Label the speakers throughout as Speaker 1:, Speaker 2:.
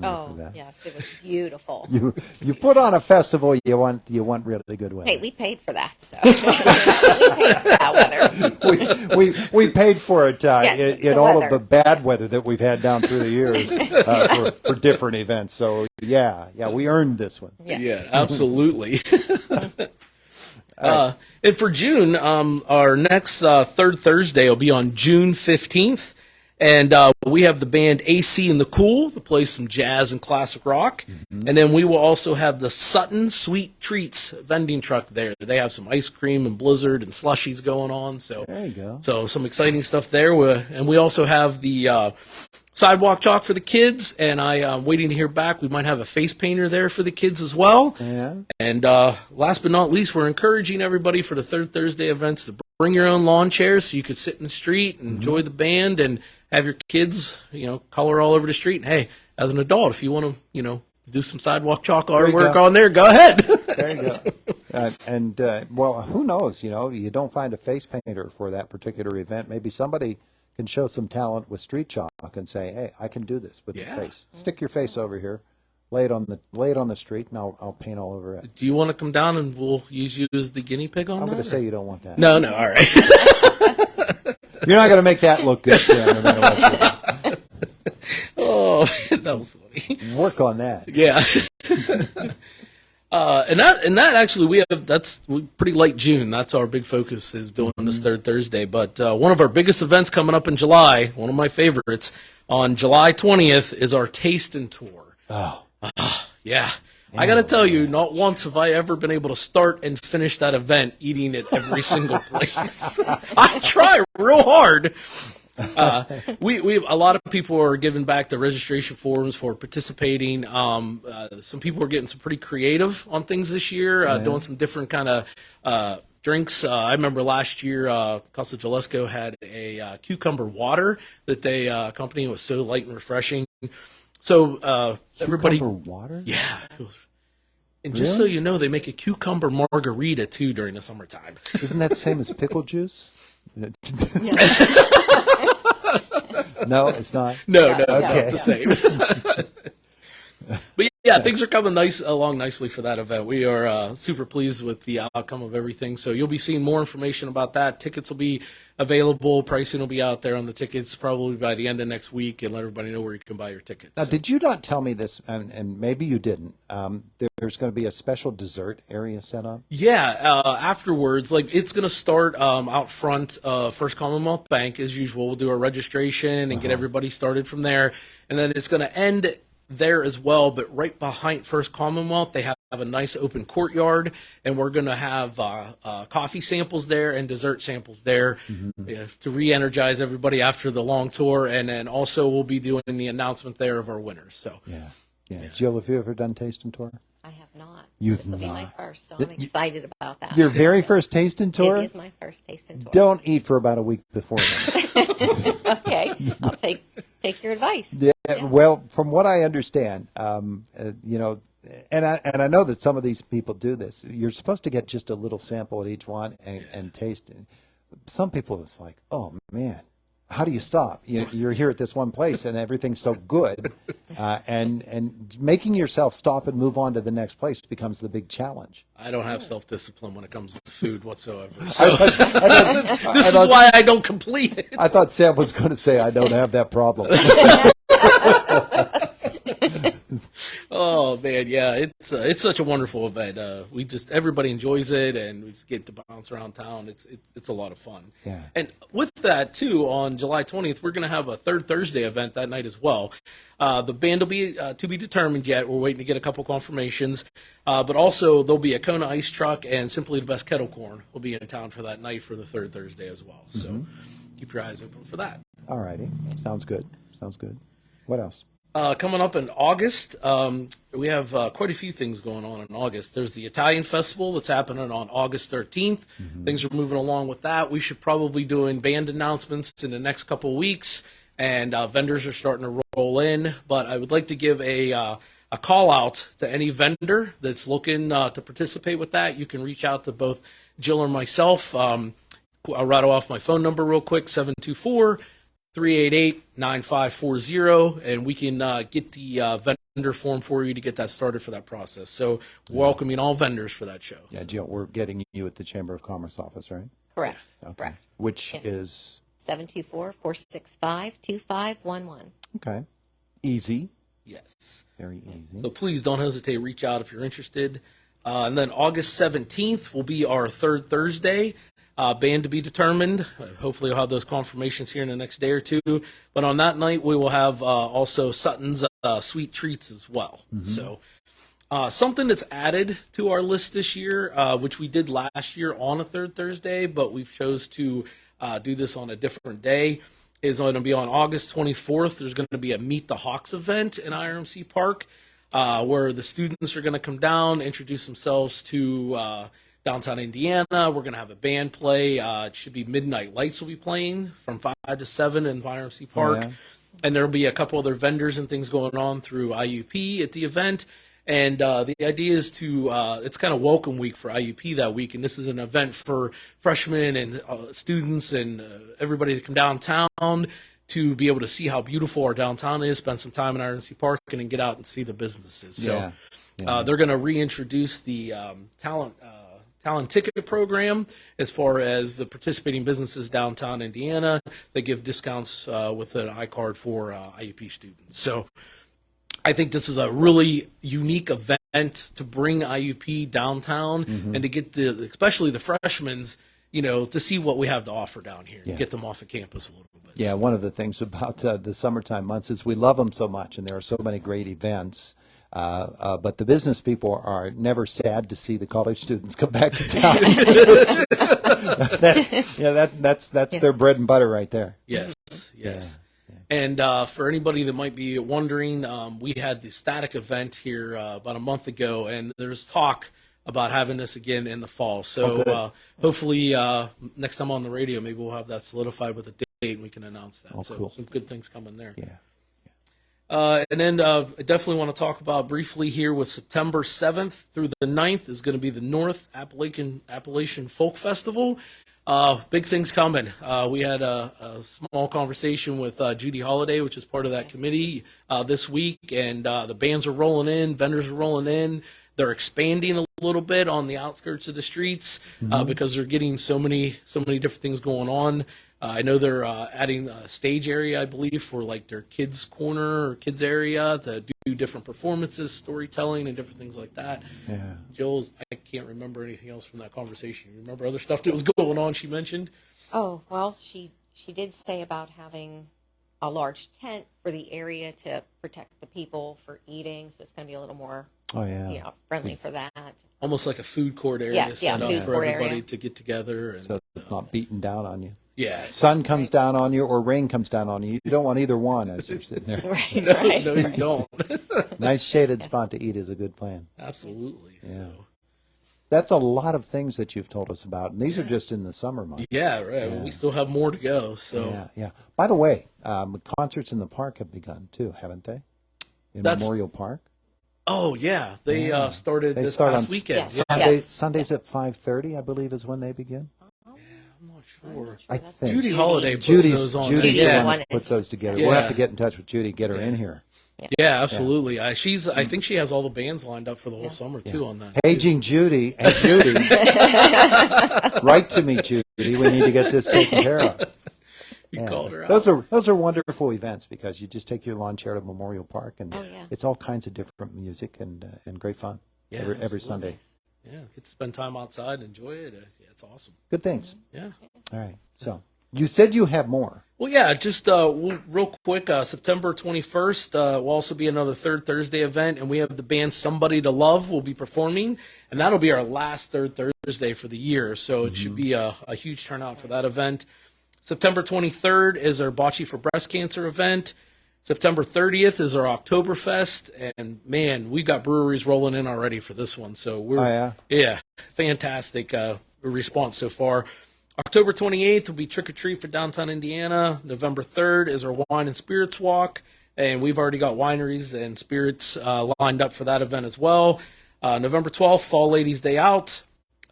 Speaker 1: Oh,
Speaker 2: for that.
Speaker 1: yes, it was beautiful.
Speaker 2: You put on a festival. You want really good weather.
Speaker 1: Hey, we paid for that, so we paid for that weather.
Speaker 2: we paid for it in
Speaker 1: the
Speaker 2: all
Speaker 1: weather.
Speaker 2: of the bad weather that we've had down through the years for different events. So yeah, we earned this one.
Speaker 1: Yes.
Speaker 3: Yeah, absolutely. And for June, our next third Thursday will be on June 15th. And we have the band AC and the Cool to play some jazz and classic rock. And then we will also have the Sutton Sweet Treats vending truck there. They have some ice cream and Blizzard and slushies going on. So
Speaker 2: There you go.
Speaker 3: So some exciting stuff there. And we also have the sidewalk chalk for the kids. And I'm waiting to hear back. We might have a face painter there for the kids as well.
Speaker 2: Yeah.
Speaker 3: And last but not least, we're encouraging everybody for the third Thursday events to bring your own lawn chairs so you could sit in the street and enjoy the band and have your kids, color all over the street. And hey, as an adult, if you want to, do some sidewalk chalk
Speaker 2: you
Speaker 3: artwork
Speaker 2: go.
Speaker 3: on there, go ahead.
Speaker 2: There you go. Well, who knows? You don't find a face painter for that particular event. Maybe somebody can show some talent with street chalk and say, "Hey, I can do this with
Speaker 3: Yeah.
Speaker 2: the face. Stick your face over here, lay it on the street, and I'll paint all over it."
Speaker 3: Do you want to come down and we'll use you as the guinea pig on
Speaker 2: I'm
Speaker 3: that?
Speaker 2: going to say you don't want that.
Speaker 3: No, all right.
Speaker 2: You're not going to make that look good, Sam. No matter what
Speaker 3: Oh, that was funny.
Speaker 2: you work on that.
Speaker 3: Yeah. And that actually that's pretty late June. That's our big focus is doing this third Thursday. But one of our biggest events coming up in July, one of my favorites, on July 20th is our Tasting Tour.
Speaker 2: Oh,
Speaker 3: Yeah. I got to tell you, not once have I ever been able to start and finish that event eating at every single place. I try real hard. We a lot of people are giving back the registration forms for participating. Some people are getting some pretty creative on things this year, doing some different kind of drinks. I remember last year, Casa Jalisco had a cucumber water that they accompanied. It was so light and refreshing. So everybody,
Speaker 2: cucumber water?
Speaker 3: yeah. And just so you know, they make a cucumber margarita too during the summertime.
Speaker 2: Isn't that the same as pickle juice? No, it's not.
Speaker 3: No,
Speaker 1: Yeah,
Speaker 3: not
Speaker 2: okay.
Speaker 3: the same. But yeah, things are coming along nicely for that event. We are super pleased with the outcome of everything. So you'll be seeing more information about that. Tickets will be available. Pricing will be out there on the tickets probably by the end of next week, and let everybody know where you can buy your tickets.
Speaker 2: Now, did you not tell me this, and maybe you didn't, there's going to be a special dessert area set up?
Speaker 3: Yeah, afterwards, it's going to start out front, First Commonwealth Bank, as usual. We'll do our registration and get everybody started from there. And then it's going to end there as well, but right behind First Commonwealth, they have a nice open courtyard, and we're going to have coffee samples there and dessert samples there to re-energize everybody after the long tour. And then also we'll be doing the announcement there of our winners. So
Speaker 2: Yeah. Jill, have you ever done Tasting Tour?
Speaker 1: I have not.
Speaker 2: You've
Speaker 1: This will be my
Speaker 2: not.
Speaker 1: first, so I'm excited about that.
Speaker 2: Your very first Tasting Tour?
Speaker 1: It is my first tasting tour.
Speaker 2: Don't eat for about a week before that.
Speaker 1: Okay, I'll take your advice.
Speaker 2: Yeah, well, from what I understand, and I know that some of these people do this. You're supposed to get just a little sample at each one and taste it. Some people, it's like, oh man, how do you stop? You're here at this one place and everything's so good, and making yourself stop and move on to the next place becomes the big challenge.
Speaker 3: I don't have self-discipline when it comes to food whatsoever. So
Speaker 2: This
Speaker 3: this is why I don't complete it.
Speaker 2: I thought Sam was going to say, I don't have that problem.
Speaker 3: Oh man, yeah, it's such a wonderful event. Everybody enjoys it, and we just get to bounce around town. It's a lot of fun.
Speaker 2: Yeah.
Speaker 3: And with that too, on July 20th, we're going to have a third Thursday event that night as well. The band will be to be determined yet. We're waiting to get a couple confirmations, but also there'll be a Kona ice truck and Simply the Best kettle corn will be in town for that night for the third Thursday as well. So keep your eyes open for that.
Speaker 2: All righty. Sounds good. What else?
Speaker 3: Coming up in August, we have quite a few things going on in August. There's the Italian Festival that's happening on August 13th. Things are moving along with that. We should probably be doing band announcements in the next couple of weeks, and vendors are starting to roll in. But I would like to give a call out to any vendor that's looking to participate with that. You can reach out to both Jill or myself. I'll rattle off my phone number real quick, 724-388-9540, and we can get the vendor form for you to get that started for that process. So welcoming all vendors for that show.
Speaker 2: Yeah, Jill, we're getting you at the Chamber of Commerce office, right?
Speaker 1: Correct.
Speaker 2: Okay.
Speaker 1: Correct.
Speaker 2: Which
Speaker 1: Yeah.
Speaker 2: is
Speaker 1: 724-465-2511.
Speaker 2: okay. Easy.
Speaker 3: Yes.
Speaker 2: Very easy.
Speaker 3: So please don't hesitate. Reach out if you're interested. And then August 17th will be our third Thursday. Band to be determined. Hopefully we'll have those confirmations here in the next day or two. But on that night, we will have also Sutton's Sweet Treats as well. So something that's added to our list this year, which we did last year on a third Thursday, but we've chose to do this on a different day, is going to be on August 24th. There's going to be a Meet the Hawks event in IRMC Park, where the students are going to come down, introduce themselves to downtown Indiana. We're going to have a band play. It should be Midnight Lights will be playing from 5 to 7 in IRMC Park.
Speaker 2: yeah.
Speaker 3: And there'll be a couple other vendors and things going on through IUP at the event. And the idea is to, it's kind of welcome week for IUP that week. And this is an event for freshmen and students and everybody to come downtown to be able to see how beautiful our downtown is, spend some time in IRMC Park, and then get out and see the businesses. So they're going to reintroduce the talent ticket program as far as the participating businesses downtown Indiana. They give discounts with an iCard for IUP students. So I think this is a really unique event to bring IUP downtown and to get especially the freshmen, to see what we have to offer down here and get them off of campus a little bit.
Speaker 2: Yeah, one of the things about the summertime months is we love them so much, and there are so many great events. But the business people are never sad to see the college students come back to town. That's their bread and butter right there.
Speaker 3: Yes. And for anybody that might be wondering, we had the Static event here about a month ago, and there's talk about having this again in the fall. So hopefully next time on the radio, maybe we'll have that solidified with a date and we can announce that. So
Speaker 2: cool.
Speaker 3: some good things coming there.
Speaker 2: Yeah.
Speaker 3: And then I definitely want to talk about briefly here with September 7th through the 9th is going to be the North Appalachian Folk Festival. Big things coming. We had a small conversation with Judy Holliday, which is part of that committee this week, and the bands are rolling in, vendors are rolling in. They're expanding a little bit on the outskirts of the streets because they're getting so many different things going on. I know they're adding a stage area, I believe, for like their kids' corner or kids' area to do different performances, storytelling, and different things like that.
Speaker 2: Yeah.
Speaker 3: Jill's, I can't remember anything else from that conversation. You remember other stuff that was going on she mentioned?
Speaker 1: Oh, well, she did say about having a large tent for the area to protect the people for eating, so it's going to be a little more friendly for that.
Speaker 3: Almost like a food court area
Speaker 1: Yes,
Speaker 3: set up
Speaker 1: food
Speaker 3: for
Speaker 1: court
Speaker 3: everybody
Speaker 1: area.
Speaker 3: to get together. And,
Speaker 2: So it's not beating down on you.
Speaker 3: yeah.
Speaker 2: Sun comes down on you or rain comes down on you. You don't want either one as you're sitting there.
Speaker 1: Right.
Speaker 3: No, you don't.
Speaker 2: Nice shaded spot to eat is a good plan.
Speaker 3: Absolutely.
Speaker 2: Yeah.
Speaker 3: So.
Speaker 2: That's a lot of things that you've told us about, and these are just in the summer months.
Speaker 3: Yeah, right. We still have more to go. So
Speaker 2: Yeah. By the way, concerts in the park have begun too, haven't they? In Memorial Park.
Speaker 3: Oh yeah, they started
Speaker 2: They
Speaker 3: this
Speaker 2: start
Speaker 3: past
Speaker 2: on
Speaker 3: weekend.
Speaker 1: Yes.
Speaker 3: Yeah.
Speaker 2: Sundays at 5:30, I believe, is when they begin.
Speaker 3: I'm not sure.
Speaker 2: I think
Speaker 3: Judy Holliday puts
Speaker 2: Judy's
Speaker 3: those on.
Speaker 2: Judy's
Speaker 3: there.
Speaker 2: the
Speaker 3: Yeah.
Speaker 2: one that puts those together. We'll
Speaker 3: Yeah.
Speaker 2: have to get in touch with Judy, get her in here.
Speaker 3: Yeah, absolutely. I think she has all the bands lined up for the whole summer too on that.
Speaker 2: Paging Judy and Judy, write to me, Judy. We need to get this taken care of.
Speaker 3: You called her out.
Speaker 2: Those are wonderful events because you just take your lawn chair to Memorial Park and it's all kinds of different music and great fun every
Speaker 3: absolutely.
Speaker 2: Sunday.
Speaker 3: Yeah, get to spend time outside, enjoy it. Yeah, it's awesome.
Speaker 2: Good things.
Speaker 3: Yeah.
Speaker 2: All right. So you said you have more.
Speaker 3: Well, yeah, just real quick, September 21st will also be another third Thursday event, and we have the band Somebody to Love will be performing, and that'll be our last third Thursday for the year, so it should be a huge turnout for that event. September 23rd is our Bocce for Breast Cancer event. September 30th is our Oktoberfest, and man, we got breweries rolling in already for this one, so we're fantastic response so far. October 28th will be Trick or Treat for downtown Indiana. November 3rd is our Wine and Spirits Walk, and we've already got wineries and spirits lined up for that event as well. November 12th, Fall Ladies Day Out.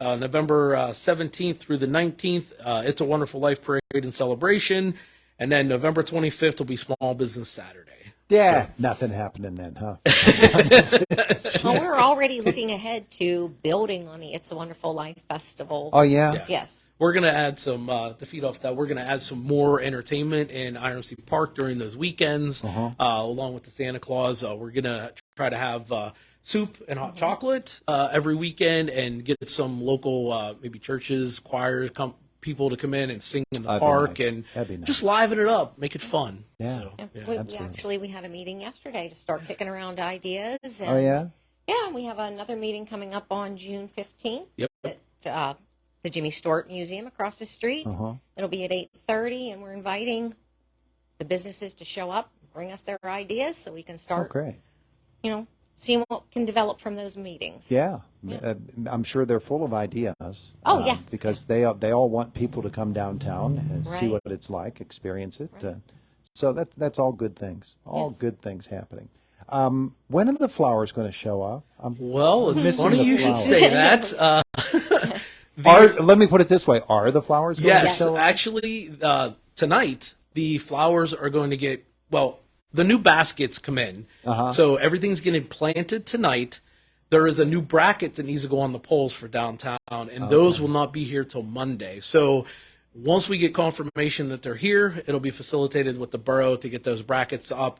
Speaker 3: November 17th through the 19th, It's a Wonderful Life Parade and Celebration. And then November 25th will be Small Business Saturday.
Speaker 2: Yeah, nothing happening then, huh?
Speaker 1: Well, we're already looking ahead to building on the It's a Wonderful Life Festival.
Speaker 2: Oh, yeah?
Speaker 3: Yeah.
Speaker 1: Yes.
Speaker 3: We're going to add some, to feed off that, we're going to add some more entertainment in IRMC Park during those weekends, along with the Santa Claus. We're going to try to have soup and hot chocolate every weekend and get some local, maybe churches, choirs, people to come in and sing in the
Speaker 2: That'd be
Speaker 3: park
Speaker 2: nice.
Speaker 3: and
Speaker 2: That'd be nice.
Speaker 3: just liven it up, make it fun.
Speaker 2: Yeah.
Speaker 3: So,
Speaker 1: We had a meeting yesterday to start kicking around ideas. And,
Speaker 2: Oh, yeah?
Speaker 1: Yeah, we have another meeting coming up on June 15th.
Speaker 3: Yep.
Speaker 1: At the Jimmy Stewart Museum across the street. It'll be at 8:30, and we're inviting the businesses to show up, bring us their ideas, so we can
Speaker 2: Oh,
Speaker 1: start,
Speaker 2: great.
Speaker 1: seeing what can develop from those meetings.
Speaker 2: Yeah. I'm sure they're full of ideas.
Speaker 1: Oh, yeah.
Speaker 2: Because they all want people to come downtown and see
Speaker 1: Right.
Speaker 2: what it's like, experience it. So that's all good things. All
Speaker 1: Yes.
Speaker 2: good things happening. When are the flowers going to show up?
Speaker 3: well, it's
Speaker 2: missing
Speaker 3: funny
Speaker 2: the
Speaker 3: you should
Speaker 2: flowers.
Speaker 3: say that.
Speaker 2: Let me put it this way. Are the flowers going
Speaker 3: Yes,
Speaker 2: to show up?
Speaker 3: actually, tonight the flowers are going to get, well, the new baskets come in. So everything's getting planted tonight. There is a new bracket that needs to go on the poles for downtown, and those will not be here till Monday. So once we get confirmation that they're here, it'll be facilitated with the borough to get those brackets up.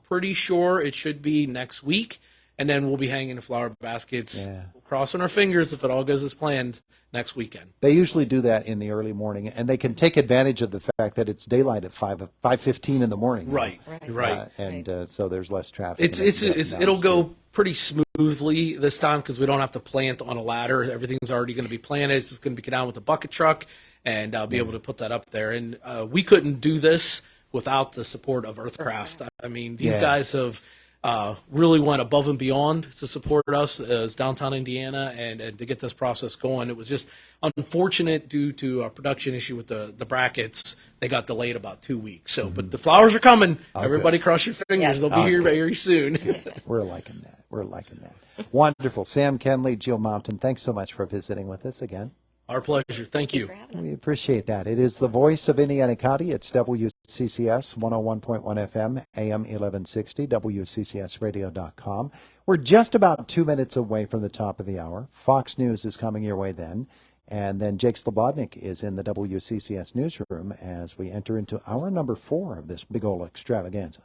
Speaker 3: Pretty sure it should be next week, and then we'll be hanging the flower baskets, crossing our fingers if it all goes as planned next weekend.
Speaker 2: They usually do that in the early morning, and they can take advantage of the fact that it's daylight at 5:15 in the morning.
Speaker 3: Right.
Speaker 2: So there's less traffic.
Speaker 3: It'll go pretty smoothly this time because we don't have to plant on a ladder. Everything's already going to be planted. It's just going to be down with a bucket truck, and I'll be able to put that up there. And we couldn't do this without the support of Earthcraft. I mean, these guys have really went above and beyond to support us as downtown Indiana and to get this process going. It was just unfortunate due to a production issue with the brackets. They got delayed about 2 weeks. So, but the flowers are coming. Everybody cross your fingers. They'll be here very soon.
Speaker 2: We're liking that. Wonderful. Sam Kenley, Jill Mountain, thanks so much for visiting with us again.
Speaker 3: Our pleasure. Thank you.
Speaker 2: We appreciate that. It is the voice of Indiana County. It's WCCS 101.1 FM, AM 1160, WCCSradio.com. We're just about 2 minutes away from the top of the hour. Fox News is coming your way then. And then Jake Slobodnik is in the WCCS newsroom as we enter into hour number 4 of this big old extravaganza.